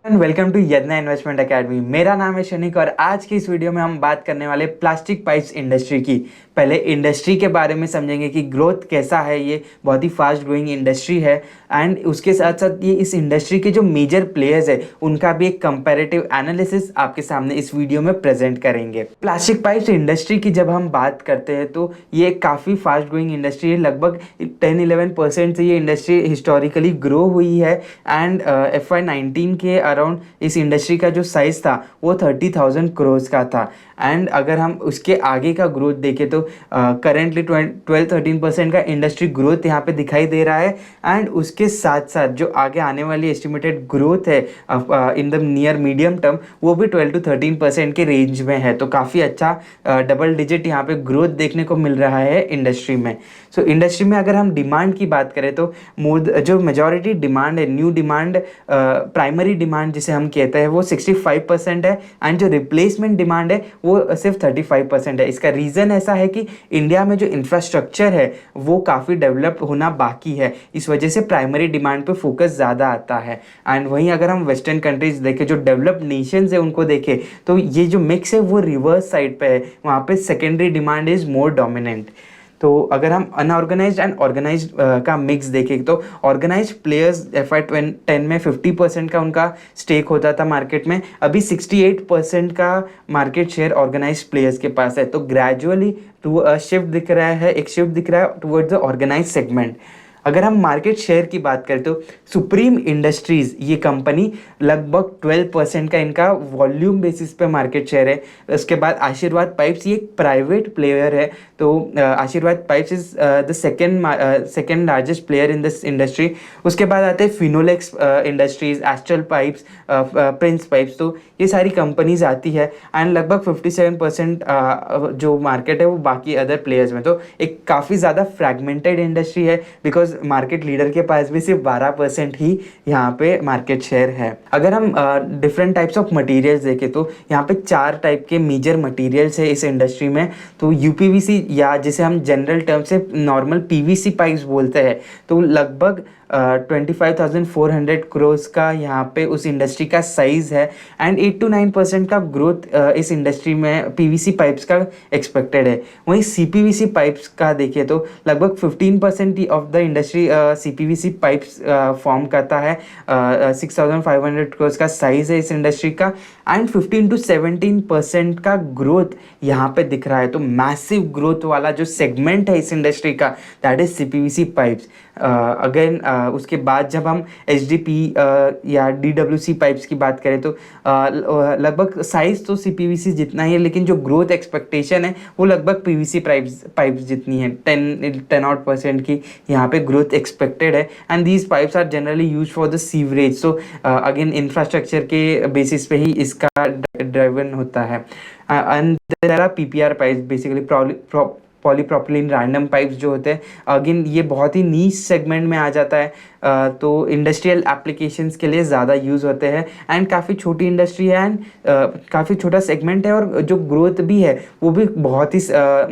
And welcome to Yadna investment academy. मेरा नाम है शनिक और आज की इस वीडियो में हम बात करने वाले प्लास्टिक पाइप्स इंडस्ट्री की। पहले इंडस्ट्री के बारे में समझेंगे कि ग्रोथ कैसा है, ये बहुत ही फास्ट ग्रोइंग इंडस्ट्री है। एंड उसके साथ साथ ये इस इंडस्ट्री के जो मेजर प्लेयर्स है उनका भी एक कंपैरेटिव एनालिसिस आपके सामने इस वीडियो में प्रेजेंट करेंगे। प्लास्टिक पाइप्स इंडस्ट्री की जब हम बात करते हैं तो ये काफ़ी फास्ट ग्रोइंग इंडस्ट्री है। लगभग 10-11% से ये इंडस्ट्री हिस्टोरिकली ग्रो हुई है। एंड FY19 के अराउंड इस इंडस्ट्री का जो साइज़ था वो 30,000 करोड़ का था। एंड अगर हम उसके आगे का ग्रोथ देखें तो करेंटली 12-13% का इंडस्ट्री ग्रोथ यहाँ पे दिखाई दे रहा है। एंड उसके साथ साथ जो आगे आने वाली एस्टिमेटेड ग्रोथ है in the near medium term वो भी 12-13% के रेंज में है। तो काफ़ी अच्छा डबल डिजिट यहाँ पे ग्रोथ देखने को मिल रहा है इंडस्ट्री में। सो इंडस्ट्री में अगर हम डिमांड की बात करें तो जो मेजॉरिटी डिमांड है, न्यू डिमांड, प्राइमरी डिमांड जिसे हम कहते हैं, वो 65% है। एंड जो रिप्लेसमेंट डिमांड है वो सिर्फ 35% है। इसका रीज़न ऐसा है कि इंडिया में जो इंफ्रास्ट्रक्चर है वो काफ़ी डेवलप होना बाकी है, इस वजह से प्राइमरी डिमांड पे फोकस ज़्यादा आता है। एंड वहीं अगर हम वेस्टर्न कंट्रीज देखें, जो डेवलप्ड नेशंस है उनको देखें, तो ये जो मिक्स है वो रिवर्स साइड पे है, वहाँ पे secondary demand is more dominant. तो अगर हम अनऑर्गेनाइज्ड एंड ऑर्गेनाइज्ड का मिक्स देखें तो ऑर्गेनाइज्ड प्लेयर्स FY10 में 50% का उनका स्टेक होता था मार्केट में, अभी 68% का मार्केट शेयर ऑर्गेनाइज्ड प्लेयर्स के पास है। तो ग्रेजुअली शिफ्ट दिख रहा है, एक शिफ्ट दिख रहा है टुवर्ड्स द ऑर्गेनाइज्ड सेगमेंट। अगर हम मार्केट शेयर की बात करें तो सुप्रीम इंडस्ट्रीज़ ये कंपनी लगभग 12% का इनका वॉल्यूम बेसिस पे मार्केट शेयर है। उसके बाद आशीर्वाद पाइप्स, ये एक प्राइवेट प्लेयर है। तो आशीर्वाद pipes is the second largest player in this industry. उसके बाद आते हैं Finolex industries, astral pipes, Prince Pipes. तो ये सारी कंपनीज आती है। एंड लगभग 57% जो मार्केट है वो बाकी अदर प्लेयर्स में। तो एक काफ़ी ज़्यादा फ्रैगमेंटेड इंडस्ट्री है, बिकॉज मार्केट लीडर के पास भी सिर्फ 12% ही यहाँ पे मार्केट शेयर है। अगर हम डिफरेंट टाइप्स ऑफ मटेरियल्स देखें तो यहाँ पे 4 टाइप के मेजर मटेरियल्स है इस इंडस्ट्री में। तो UPVC, या जिसे हम जनरल टर्म से नॉर्मल PVC पाइप्स बोलते हैं, तो लगभग 25,400 करोड़ का यहाँ पे उस इंडस्ट्री का साइज़ है। एंड 8-9% का ग्रोथ इस इंडस्ट्री में PVC पाइप्स का एक्सपेक्टेड है। वहीं CPVC पाइप्स का देखिए तो लगभग 15% of the industry CPVC pipes form करता है। 6,500 करोड़ का साइज़ है इस इंडस्ट्री का। एंड 15-17% का ग्रोथ यहाँ पे दिख रहा है। तो मैसिव ग्रोथ वाला जो सेगमेंट है इस इंडस्ट्री का, that is CPVC pipes. Again उसके बाद जब हम HDP या DWC पाइप्स की बात करें तो लगभग साइज़ तो CPVC जितना ही है, लेकिन जो ग्रोथ एक्सपेक्टेशन है वो लगभग PVC पाइप्स जितनी है। 10% की यहाँ पे ग्रोथ एक्सपेक्टेड है। And these pipes are generally use for the sewerage. So again infrastructure के बेसिस पे ही इसका ड्राइवन होता है। And there are PPR pipes, basically polypropylene random pipes जो होते हैं। अगेन ये बहुत ही नीच सेगमेंट में आ जाता है, तो इंडस्ट्रियल एप्लीकेशंस के लिए ज़्यादा यूज़ होते हैं। एंड काफ़ी छोटी इंडस्ट्री है एंड काफ़ी छोटा सेगमेंट है, और जो ग्रोथ भी है वो भी बहुत ही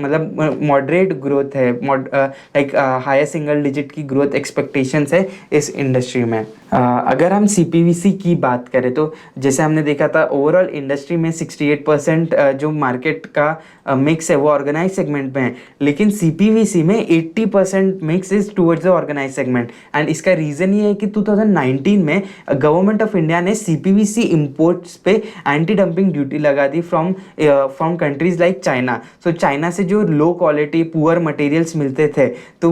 मतलब मॉडरेट ग्रोथ है। लाइक हायर सिंगल डिजिट की ग्रोथ एक्सपेक्टेशंस है इस इंडस्ट्री में। अगर हम CPVC की बात करें तो जैसे हमने देखा था, ओवरऑल इंडस्ट्री में 68% जो मार्केट का मिक्स है वो ऑर्गेनाइज सेगमेंट में है, लेकिन CPVC में 80% mix is towards the organise segment. And इसका रीज़न ये है कि 2019 में गवर्नमेंट ऑफ इंडिया ने CPVC इंपोर्ट्स पे एंटी डंपिंग ड्यूटी लगा दी from countries like China. So China से जो लो क्वालिटी पुअर मटेरियल्स मिलते थे, तो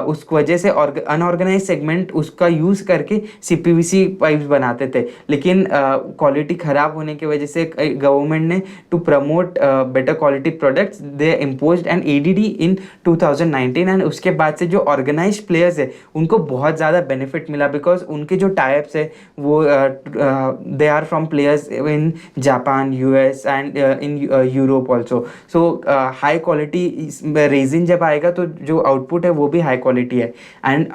उस वजह से अनऑर्गेनाइज सेगमेंट उसका यूज़ करके CPVC पाइप्स बनाते थे। लेकिन क्वालिटी ख़राब होने की वजह से गवर्नमेंट ने to promote better quality products they imposed an ADD in 2019। एंड उसके बाद से जो ऑर्गेनाइज प्लेयर्स है उनको बहुत ज़्यादा बेनिफिट मिला, बिकॉज उनके जो टाइप्स है वो they are from players in Japan, US and in Europe also. So high quality resin जब आएगा तो जो आउटपुट है वो भी हाई क्वालिटी है। एंड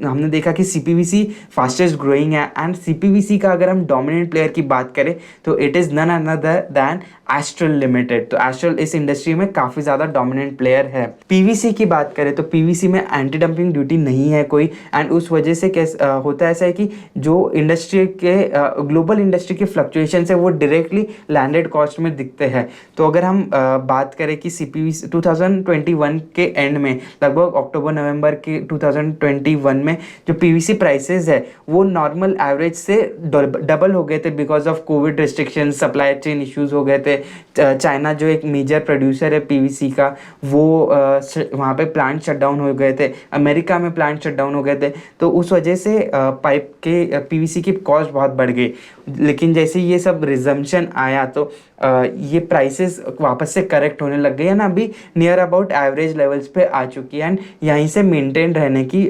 हमने देखा कि CPVC फास्टेस्ट ग्रोइंग है। एंड CPVC का अगर हम डोमिनेंट प्लेयर की बात करें तो it is none other than Astral Limited. तो एस्ट्रल इस इंडस्ट्री में काफ़ी ज़्यादा डोमिनेंट प्लेयर है। पीवीसी की बात करें तो पीवीसी में एंटी डंपिंग ड्यूटी नहीं है कोई, एंड उस वजह से कैसे होता है ऐसा है कि जो इंडस्ट्री के ग्लोबल इंडस्ट्री के फ्लक्चुएशन है वो डायरेक्टली लैंडेड कॉस्ट में दिखते हैं। तो अगर हम बात करें कि सीपीवीसी 2021 के एंड में लगभग अक्टूबर नवंबर के 2021 में जो पीवीसी प्राइसेस है वो नॉर्मल एवरेज से डबल हो गए थे because of Covid restriction, supply chain issues हो गए थे। चाइना जो एक मेजर प्रोड्यूसर है पीवीसी का वो वहाँ पे प्लांट शट डाउन हो गए थे, अमेरिका में प्लांट शट डाउन हो गए थे। तो उस वजह से पाइप के पीवीसी की कॉस्ट बहुत बढ़ गई। लेकिन जैसे ये सब रिजम्पशन आया तो ये प्राइसेस वापस से करेक्ट होने लग गई है ना, अभी नियर अबाउट एवरेज लेवल्स पे आ चुकी है एंड यहीं से मेंटेन रहने की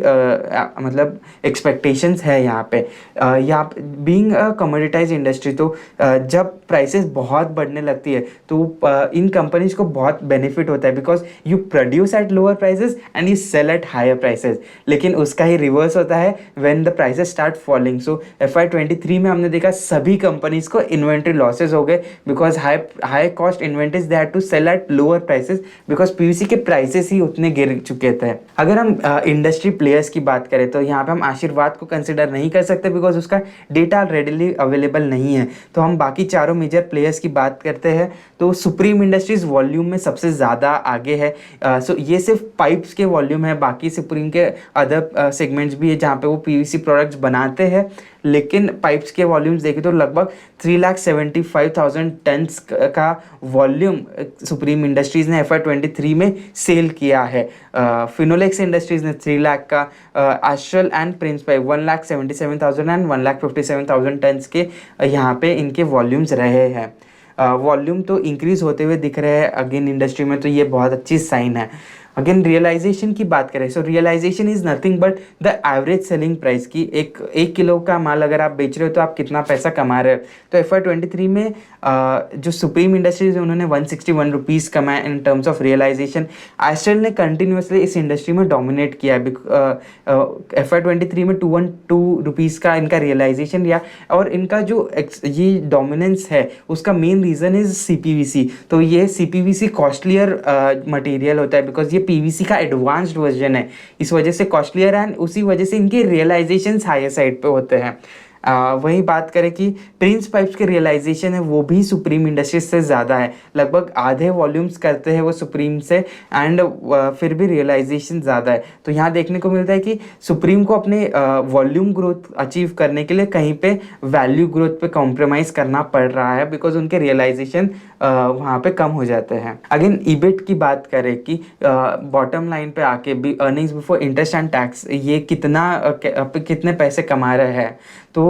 मतलब एक्सपेक्टेशंस है यहाँ पे। यहाँ बीइंग अ कमोडिटाइज इंडस्ट्री तो जब प्राइसेस बहुत बढ़ने लगती है तो इन कंपनीज को बहुत बेनिफिट होता है because you produce at lower prices and you sell at higher prices. लेकिन उसका ही रिवर्स होता है when the prices start falling. So FY23 में हमने देखा सभी कंपनीज को इन्वेंट्री लॉसेज हो गए because high cost inventories they had to sell at lower prices because PVC के प्राइसेस ही उतने गिर चुके थे। अगर हम इंडस्ट्री प्लेयर्स की बात करें तो यहाँ पे हम आशीर्वाद को कंसिडर नहीं कर सकते बिकॉज उसका डेटा रेडिली अवेलेबल नहीं है। तो हम बाकी चारों मेजर प्लेयर्स की बात करते हैं तो सुप्रीम इंडस्ट्रीज वॉल्यूम में सबसे ज़्यादा आगे है। सो ये सिर्फ पाइप्स के वॉल्यूम है, बाकी सुप्रीम के अदर सेगमेंट्स भी है जहाँ पे वो पीवीसी प्रोडक्ट्स बनाते हैं। लेकिन पाइप्स के वॉल्यूम्स देखें तो लगभग 3,75,000 टन्स का वॉल्यूम सुप्रीम इंडस्ट्रीज़ ने FY23 में सेल किया है। फिनोलेक्स इंडस्ट्रीज़ ने 3 लाख का, एस्ट्रल एंड प्रिंस पाइप 1,77,000 एंड 1,57,000 टन्स के यहाँ पे इनके वॉल्यूम्स रहे हैं। वॉल्यूम तो इंक्रीज़ होते हुए दिख रहे हैं अगेन इंडस्ट्री में, तो ये बहुत अच्छी साइन है। अगेन रियलाइजेशन की बात करें so realisation is nothing but the average selling price की। एक किलो का माल अगर आप बेच रहे हो तो आप कितना पैसा कमा रहे हो। तो FY23 में जो सुप्रीम इंडस्ट्रीज है उन्होंने 161 रुपीज़ कमाए in terms of realisation. Astral ने कंटिन्यूसली इस इंडस्ट्री में डोमिनेट किया है। FY23 में 212 रुपीज़ का इनका रियलाइजेशन रहा और इनका जो ये डोमिनेंस है उसका मेन रीज़न इज़ CPVC। तो ये CPVC कॉस्टलियर मटेरियल होता है बिकॉज ये पीवीसी का एडवांस्ड वर्जन है, इस वजह से कॉस्टलियर एंड उसी वजह से इनके रियलाइजेशंस हायर साइड पे होते हैं। वही बात करें कि प्रिंस पाइप्स के रियलाइजेशन है वो भी सुप्रीम इंडस्ट्रीज से ज़्यादा है, लगभग आधे वॉल्यूम्स करते हैं वो सुप्रीम से एंड फिर भी रियलाइजेशन ज़्यादा है। तो यहाँ देखने को मिलता है कि सुप्रीम को अपने वॉल्यूम ग्रोथ अचीव करने के लिए कहीं पे वैल्यू ग्रोथ पे कॉम्प्रोमाइज़ करना पड़ रहा है बिकॉज उनके रियलाइजेशन वहाँ पे कम हो जाते हैं। अगेन ईबिट की बात करें कि बॉटम लाइन पे आके भी earnings before interest and tax ये कितने पैसे कमा रहे हैं। तो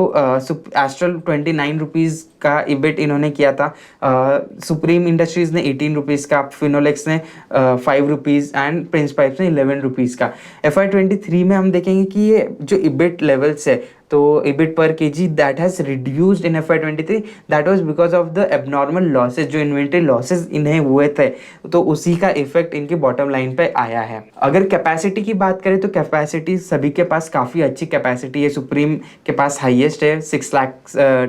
एस्ट्रल 29 रुपीज़ का इबिट इन्होंने किया था, सुप्रीम इंडस्ट्रीज़ ने 18 रुपीज़ का, फिनोलेक्स ने 5 रुपीज़ एंड प्रिंस पाइप्स ने 11 रुपीज़ का। FY23 में हम देखेंगे कि ये जो इबिट लेवल्स है तो EBIT per kg that has reduced in FY23 that was because of the abnormal losses, जो इन्वेंट्री लॉसेस इन्हें हुए थे तो उसी का इफेक्ट इनके बॉटम लाइन पे आया है। अगर कैपेसिटी की बात करें तो कैपेसिटी सभी के पास काफ़ी अच्छी कैपेसिटी है। सुप्रीम के पास हाईएस्ट है, 6 लाख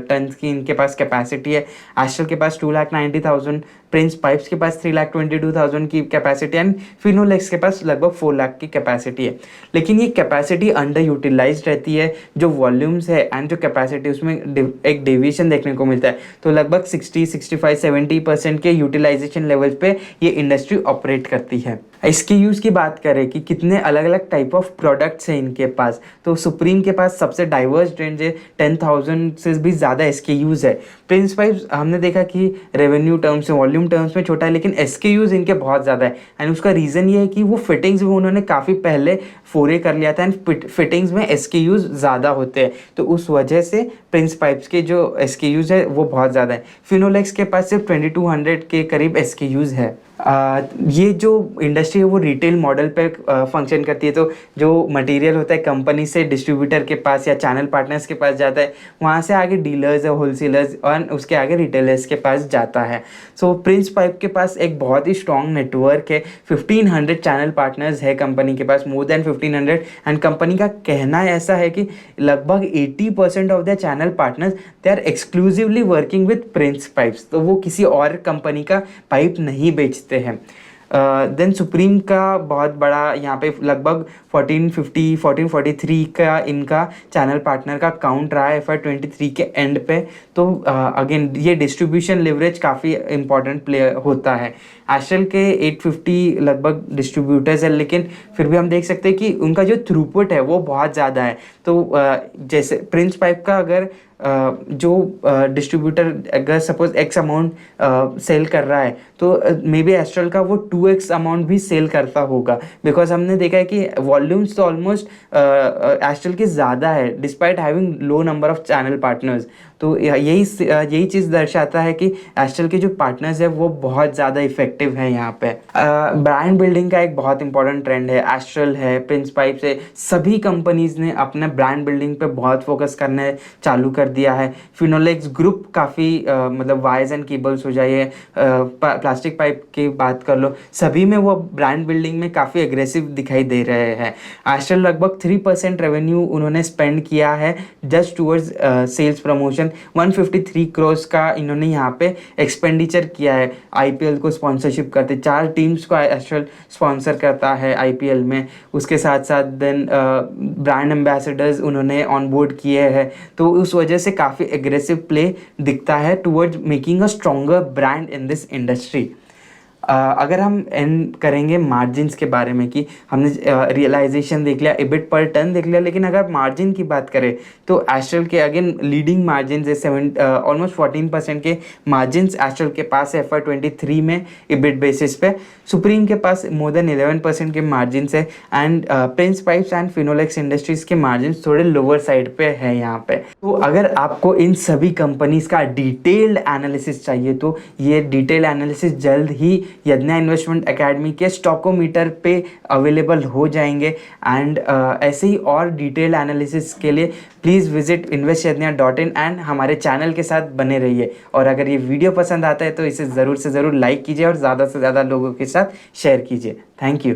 टन की इनके पास कैपेसिटी है। एस्ट्रल के पास 2,90,000, प्रिंस पाइप्स के पास 3,22,000 की कैपेसिटी एंड फिनोलेक्स के पास लगभग 4 लाख की कैपेसिटी है। लेकिन ये कैपेसिटी अंडर यूटिलाइज्ड रहती है, जो वॉल्यूम्स है एंड जो कैपेसिटी उसमें एक डेविएशन देखने को मिलता है। तो लगभग 60, 65, 70% के यूटिलाइजेशन लेवल पे ये इंडस्ट्री ऑपरेट करती है। इसकी यूज़ की बात करें कि कितने अलग अलग टाइप ऑफ प्रोडक्ट्स हैं इनके पास, तो सुप्रीम के पास सबसे डाइवर्स रेंज है, 10,000 से भी ज़्यादा SKUs है। प्रिंस पाइप्स हमने देखा कि रेवेन्यू टर्म्स में, वॉल्यूम टर्म्स में छोटा है लेकिन SKUs इनके बहुत ज़्यादा है एंड उसका रीज़न ये है कि वो फिटिंग्स भी उन्होंने काफ़ी पहले फोरे कर लिया था एंड फिटिंग्स में SKUs ज़्यादा होते हैं, तो उस वजह से प्रिंस पाइप्स के जो SKUs है वो बहुत ज़्यादा है। फिनोलेक्स के पास सिर्फ 2200 के करीब SKUs है। ये जो इंडस्ट्री है वो रिटेल मॉडल पे फंक्शन करती है। तो जो मटेरियल होता है कंपनी से डिस्ट्रीब्यूटर के पास या चैनल पार्टनर्स के पास जाता है, वहाँ से आगे डीलर्स या होलसेलर्स और उसके आगे रिटेलर्स के पास जाता है। सो प्रिंस पाइप के पास एक बहुत ही स्ट्रॉन्ग नेटवर्क है। 1500 चैनल पार्टनर्स है कंपनी के पास, मोर देन 1500। एंड कंपनी का कहना ऐसा है कि लगभग 80% of the channel partners they are exclusively working with Prince Pipes. तो वो किसी और कंपनी का पाइप नहीं बेचते हैं। देन सुप्रीम का बहुत बड़ा यहाँ पे लगभग 1450 1443 का इनका चैनल पार्टनर का काउंट रहा है FY23 के एंड पे। तो अगेन ये डिस्ट्रीब्यूशन लेवरेज काफ़ी इंपॉर्टेंट प्ले होता है। एस्ट्रल के 850 लगभग डिस्ट्रीब्यूटर्स है, लेकिन फिर भी हम देख सकते हैं कि उनका जो थ्रूपुट है वो बहुत ज़्यादा है। तो जैसे प्रिंस पाइप का अगर जो डिस्ट्रीब्यूटर अगर सपोज एक्स अमाउंट सेल कर रहा है, तो मे बी एस्ट्रल का वो 2x अमाउंट भी सेल करता होगा। बिकॉज हमने देखा है कि वॉल्यूम्स तो ऑलमोस्ट एस्ट्रल के ज़्यादा है despite having low number of channel partners. तो यही चीज़ दर्शाता है कि एस्ट्रल के जो पार्टनर्स है वो बहुत ज़्यादा इफेक्टिव है यहाँ पे। ब्रांड बिल्डिंग का एक बहुत इंपॉर्टेंट ट्रेंड है। एस्ट्रल है, प्रिंस पाइप से सभी कंपनीज ने अपने ब्रांड बिल्डिंग पे बहुत फोकस करने चालू कर दिया है। फिनोलेक्स ग्रुप काफ़ी मतलब वायर्स एंड केबल्स हो जाइए, प्लास्टिक पाइप की बात कर लो, सभी में वो ब्रांड बिल्डिंग में काफ़ी एग्रेसिव दिखाई दे रहे हैं। एस्ट्रल लगभग 3% रेवेन्यू उन्होंने स्पेंड किया है just towards sales promotion. 153 crore का इन्होंने यहाँ पे एक्सपेंडिचर किया है। IPL को स्पॉन्सरशिप करते, 4 टीम्स को एस्ट्रल स्पॉन्सर करता है IPL में। उसके साथ साथ देन ब्रांड एम्बेसडर्स उन्होंने ऑन बोर्ड किए हैं। तो उस वजह से काफ़ी एग्रेसिव प्ले दिखता है towards making a stronger brand in this industry. अगर हम एंड करेंगे मार्जिन्स के बारे में कि हमने रियलाइजेशन देख लिया, EBIT पर टन देख लिया, लेकिन अगर मार्जिन की बात करें तो एस्ट्रल के अगेन लीडिंग मार्जिन है। ऑलमोस्ट 14% के मार्जिन्स एस्ट्रल के पास है FY23 में EBIT बेसिस पे। सुप्रीम के पास मोर देन 11% के मार्जिन्स है। And Prince pipes and Finolex industries के मार्जिन्स थोड़े लोअर साइड पे है यहाँ पे। तो अगर आपको इन सभी कंपनीज़ का डिटेल्ड एनालिसिस चाहिए तो ये डिटेल्ड एनालिसिस जल्द ही यज्ञा इन्वेस्टमेंट एकेडमी के स्टॉकोमीटर पे अवेलेबल हो जाएंगे। एंड ऐसे ही और डिटेल एनालिसिस के लिए प्लीज़ विजिट investyadnya.in एंड हमारे चैनल के साथ बने रहिए। और अगर ये वीडियो पसंद आता है तो इसे ज़रूर से ज़रूर लाइक कीजिए और ज़्यादा से ज़्यादा लोगों के साथ शेयर कीजिए। Thank you.